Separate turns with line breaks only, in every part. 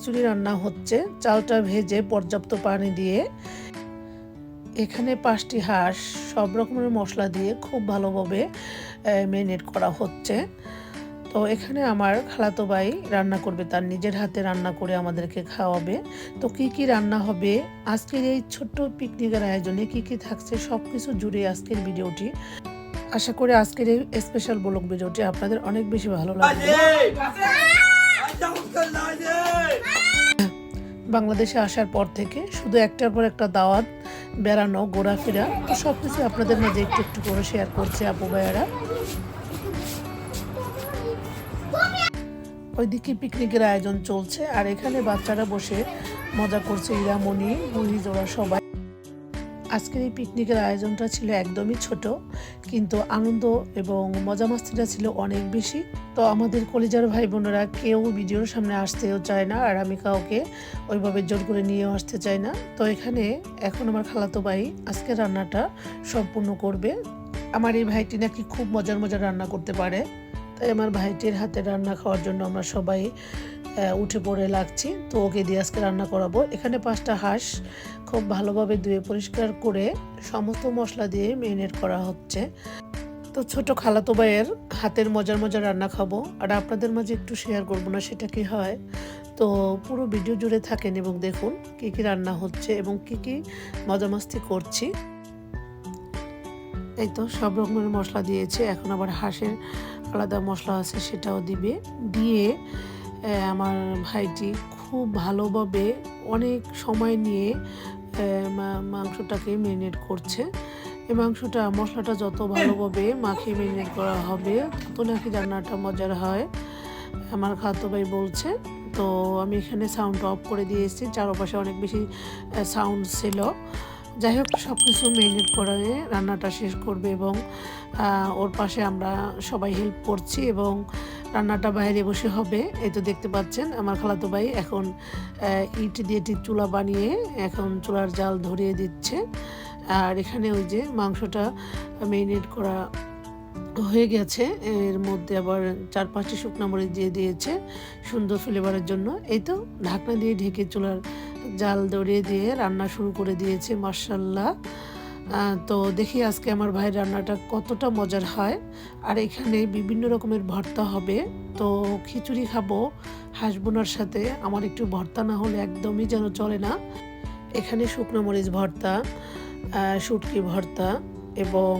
খিচুড়ি রান্না হচ্ছে। চালটা ভেজে পর্যাপ্ত পানি দিয়ে এখানে 5টি হাঁস সব রকমের মশলা দিয়ে খুব ভালোভাবে ম্যারিনেট করা হচ্ছে। তো এখানে আমার খালাতো ভাই রান্না করবে, তার নিজের হাতে রান্না করে আমাদেরকে খাওয়াবে। তো কি কি রান্না হবে আজকের এই ছোট্ট পিকনিকের আয়োজনে, কি কি থাকছে সব কিছু জুড়ে আজকের ভিডিওটি। আশা করি আজকের এই স্পেশাল ব্লগ ভিডিওটি আপনাদের অনেক বেশি ভালো লাগবে। বাংলাদেশে আসার পর থেকে শুধু একটার পর একটা দাওয়াত, বেড়ানো, ঘোরাফেরা, তো সব কিছু আপনাদের মাঝে একটু একটু করে শেয়ার করছে আপু ভাইয়ারা। ওইদিকে পিকনিকের আয়োজন চলছে আর এখানে বাচ্চারা বসে মজা করছে, ইরামণি, মুহিজ, ওরা সবাই। আজকের এই পিকনিকের আয়োজনটা ছিল একদমই ছোট, কিন্তু আনন্দ এবং মজা মাস্তিটা ছিল অনেক বেশি। তো আমাদের কলিজার ভাই বোনেরা কেউ ভিডিওর সামনে আসতেও চায় না, আর আমি কাউকে ওইভাবে জোর করে নিয়েও আসতে চাই না। তো এখানে এখন আমার খালাতো ভাই আজকে রান্নাটা সম্পূর্ণ করবে। আমার এই ভাইটি নাকি খুব মজার মজার রান্না করতে পারে, তাই আমার ভাইটির হাতে রান্না খাওয়ার জন্য আমরা সবাই উঠে পড়ে লাগছি। তো ওকে দিয়ে আজকে রান্না করাবো। এখানে 5টা হাঁস খুব ভালোভাবে ধুয়ে পরিষ্কার করে সমস্ত মশলা দিয়ে ম্যারিনেট করা হচ্ছে। তো ছোট খালাতো ভাইয়ের হাতের মজার মজার রান্না খাবো, আর আপনাদের মাঝে একটু শেয়ার করবো না সেটা কি হয়। তো পুরো ভিডিও জুড়ে থাকেন এবং দেখুন কি কি রান্না হচ্ছে এবং কি কি মজা মাস্তি করছি। এই তো সব রকমের মশলা দিয়েছে, এখন আবার হাঁসের আলাদা মশলা আছে সেটাও দিবে। দিয়ে আমার ভাইটি খুব ভালোভাবে অনেক সময় নিয়ে মাংসটাকে ম্যারিনেট করছে। এই মাংসটা মশলাটা যত ভালোভাবে মাখিয়ে ম্যারিনেট করা হবে তত নাকি রান্নাটা মজার হয়, আমার খালাতো ভাই বলছে। তো আমি এখানে সাউন্ড অফ করে দিয়েছি, চারপাশে অনেক বেশি সাউন্ড ছিল। যাই হোক, সব কিছু ম্যারিনেট করে রান্নাটা শেষ করবে এবং ওর পাশে আমরা সবাই হেল্প করছি এবং রান্নাটা বাইরে বসে হবে। এই তো দেখতে পাচ্ছেন আমার খালাতো ভাই এখন ইট দিয়ে চুলা বানিয়ে এখন চুলার জাল ধরিয়ে দিচ্ছে। আর এখানে ওই যে মাংসটা ম্যারিনেট করা হয়ে গেছে, এর মধ্যে আবার 4-5টি শুকনো মরিচ দিয়ে দিয়েছে সুন্দর ফ্লেভারের জন্য। এই তো ঢাকনা দিয়ে ঢেকে চুলার জাল ধরিয়ে দিয়ে রান্না শুরু করে দিয়েছে, মাশাআল্লাহ। তো দেখি আজকে আমার ভাইয়ের রান্নাটা কতটা মজার হয়। আর এখানে বিভিন্ন রকমের ভর্তা হবে। তো খিচুড়ি খাবো হাঁস বোনার সাথে, আমার একটু ভর্তা না হলে একদমই যেন চলে না। এখানে শুকনো মরিচ ভর্তা, শুটকি ভর্তা এবং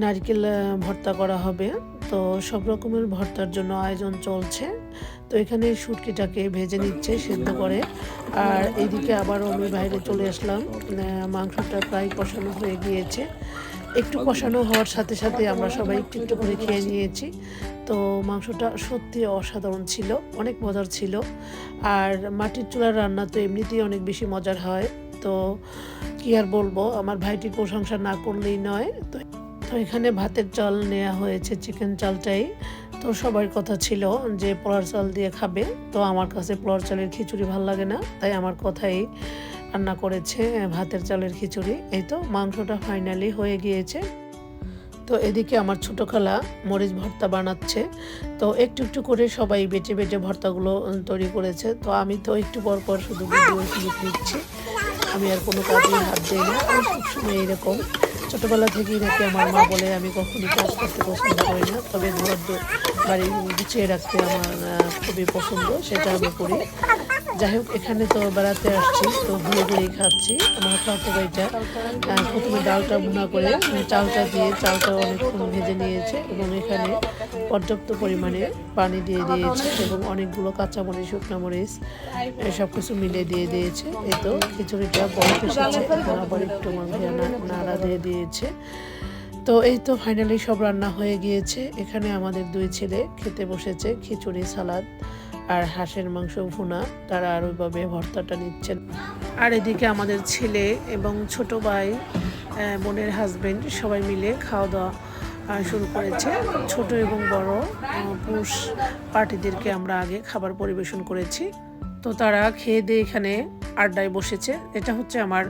নারকেল ভর্তা করা হবে। তো সব রকমের ভর্তার জন্য আয়োজন চলছে। তো এখানে শুটকিটাকে ভেজে নিচ্ছে সেদ্ধ করে, আর এইদিকে আবার আমি বাইরে চলে আসলাম। মাংসটা প্রায় কষানো হয়ে গিয়েছে, একটু কষানো হওয়ার সাথে সাথে আমরা সবাই একটু একটু করে খেয়ে নিয়েছি। তো মাংসটা সত্যি অসাধারণ ছিল, অনেক মজার ছিল। আর মাটির চুলার রান্না তো এমনিতেই অনেক বেশি মজার হয়। তো কি আর বলবো, আমার ভাইটির প্রশংসা না করলেই নয়। তো এখানে ভাতের চাল নেওয়া হয়েছে, চিকেন চালটাই। তো সবার কথা ছিল যে পোলার চাল দিয়ে খাবে, তো আমার কাছে পোলার চালের খিচুড়ি ভালো লাগে না, তাই আমার কথাই রান্না করেছে ভাতের চালের খিচুড়ি। এই তো মাংসটা ফাইনালি হয়ে গিয়েছে। তো এদিকে আমার ছোটো খালা মরিচ ভর্তা বানাচ্ছে। তো একটু একটু করে সবাই বেটে বেটে ভর্তাগুলো তৈরি করেছে। তো আমি তো একটু পর পর শুধু ভিডিও ক্লিপ নিচ্ছি, আমি আর কোনো কাজে হাত দিই না। আমি সবসময় এরকম, ছোটোবেলা থেকেই নাকি আমার মা বলে আমি কখনই কাজ করতে পছন্দ করি না, তবে ঘর বাড়ি গুছিয়ে রাখতে আমার খুবই পছন্দ, সেটা আমি করি। যাই হোক, এখানে তো বেড়াতে আসছি, তো ঘুরে ঘুরেই খাচ্ছি। আমার খাওয়াতে ভাইটা প্রথমে ডালটা ভুনা করে চালটা দিয়ে চালটা অনেকক্ষণ ভেজে নিয়েছে এবং এখানে পর্যাপ্ত পরিমাণে পানি দিয়ে দিয়েছে এবং অনেকগুলো কাঁচামরিচ, শুকনো মরিচ সব কিছু মিলিয়ে দিয়ে দিয়েছে। এই তো খিচুড়িটা বরফ এসেছে, আবার একটু নাড়া দিয়ে দিয়েছে। তো এই তো ফাইনালি সব রান্না হয়ে গিয়েছে। এখানে আমাদের 2 ছেলে খেতে বসেছে, খিচুড়ি, সালাদ আর হাঁসের মাংস ভুনা, তারা আর ওইভাবে ভর্তাটা নিচ্ছেন। আর এদিকে আমাদের ছেলে এবং ছোট ভাই, বোনের হাজবেন্ড সবাই মিলে খাওয়া দাওয়া শুরু করেছে। ছোট এবং বড় পুরুষ পার্টিদেরকে আমরা আগে খাবার পরিবেশন করেছি। তো তারা খেয়ে দিয়ে এখানে আড্ডায় বসেছে। এটা হচ্ছে আমার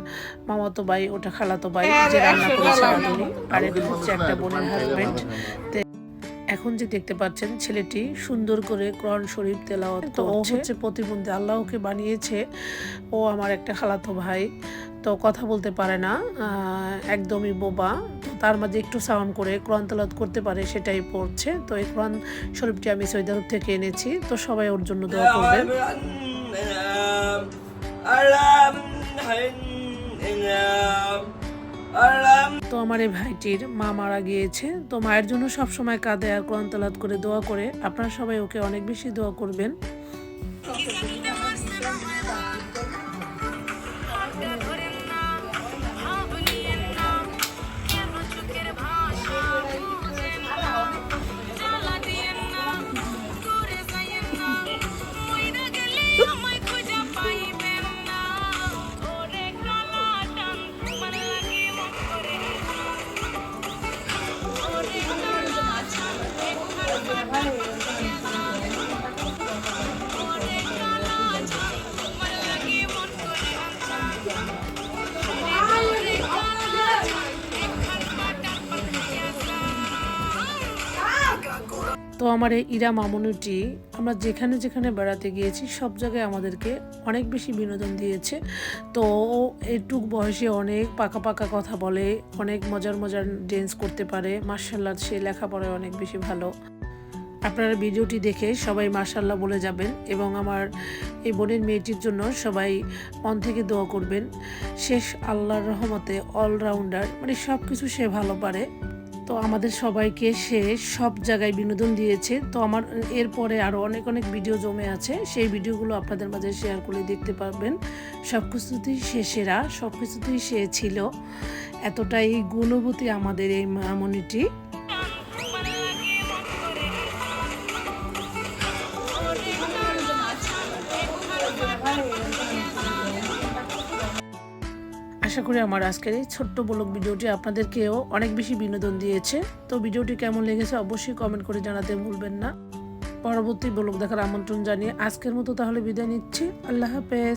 মামাতো ভাই, ওটা খালাতো ভাই যে রান্না করেছে রাঁধুনি, আর এটা হচ্ছে একটা বোনের হাজবেন্ড। এখন যে দেখতে পাচ্ছেন ছেলেটি সুন্দর করে কোরআন শরীফ তেলাওয়াত করছে। তো ও হচ্ছে প্রতিবন্ধী, আল্লাহ ওকে বানিয়েছে। ও আমার একটা খালাতো ভাই, তো কথা বলতে পারে না, একদমই বোবা। তো তার মাঝে একটু সাউন্ড করে কোরআন তেলাওয়াত করতে পারে, সেটাই পড়ছে। তো এই কোরআন শরীফটি আমি সৌদি আরব থেকে এনেছি, তো সবাই ওর জন্য দোয়া করবেন। তো আমার এই ভাইটির মা মারা গিয়েছে, তো মায়ের জন্য সবসময় কাঁদে আর কোরআন তেলাওয়াত করে দোয়া করে। আপনারা সবাই ওকে অনেক বেশি দোয়া করবেন। তো আমার এই ইরা মামুনিটি আমরা যেখানে যেখানে বেড়াতে গিয়েছি সব জায়গায় আমাদেরকে অনেক বেশি বিনোদন দিয়েছে। তো ও এটুক বয়সে অনেক পাকা পাকা কথা বলে, অনেক মজার মজার ড্যান্স করতে পারে। মাশাআল্লাহ, সে লেখাপড়ায় অনেক বেশি ভালো। আপনারা ভিডিওটি দেখে সবাই মাশাআল্লাহ বলে যাবেন এবং আমার এই বোনের মেয়েটির জন্য সবাই মন থেকে দোয়া করবেন। শেষ আল্লাহর রহমতে অলরাউন্ডার, মানে সব কিছু সে ভালো পারে। তো আমাদের সবাইকে সে সব জায়গায় বিনোদন দিয়েছে। তো আমার এরপরে আরও অনেক অনেক ভিডিও জমে আছে, সেই ভিডিওগুলো আপনাদের মাঝে শেয়ার করে দেখতে পারবেন। সব কিছুতেই সে সেরা, সব কিছুতেই সে ছিল। এতটাই গুণবতী আমাদের এই মামনিটি। আশা করি আমার আজকের এই ছোট্ট ব্লগ ভিডিওটি আপনাদেরকেও অনেক বেশি বিনোদন দিয়েছে। তো ভিডিওটি কেমন লেগেছে অবশ্যই কমেন্ট করে জানাতে ভুলবেন না। পরবর্তী ব্লগ দেখার আমন্ত্রণ জানিয়ে আজকের মতো তাহলে বিদায় নিচ্ছি। আল্লাহ হাফেজ।